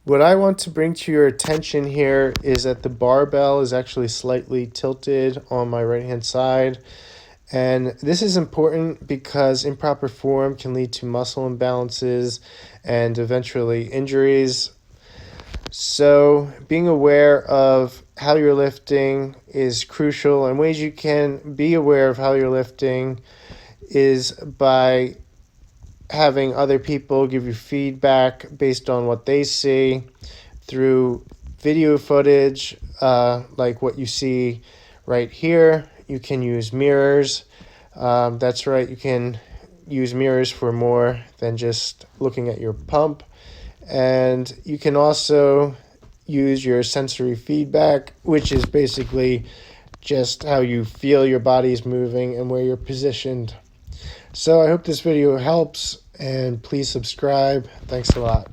What I want to bring to your attention here is that the barbell is actually slightly tilted on my right hand side. And this is important because improper form can lead to muscle imbalances and eventually injuries. So, being aware of how you're lifting is crucial, and ways you can be aware of how you're lifting is by having other people give you feedback based on what they see through video footage, like what you see right here. You can use mirrors. That's right, you can use mirrors for more than just looking at your pump. And you can also use your sensory feedback, which is basically just how you feel your body's moving and where you're positioned. So I hope this video helps, and please subscribe. Thanks a lot.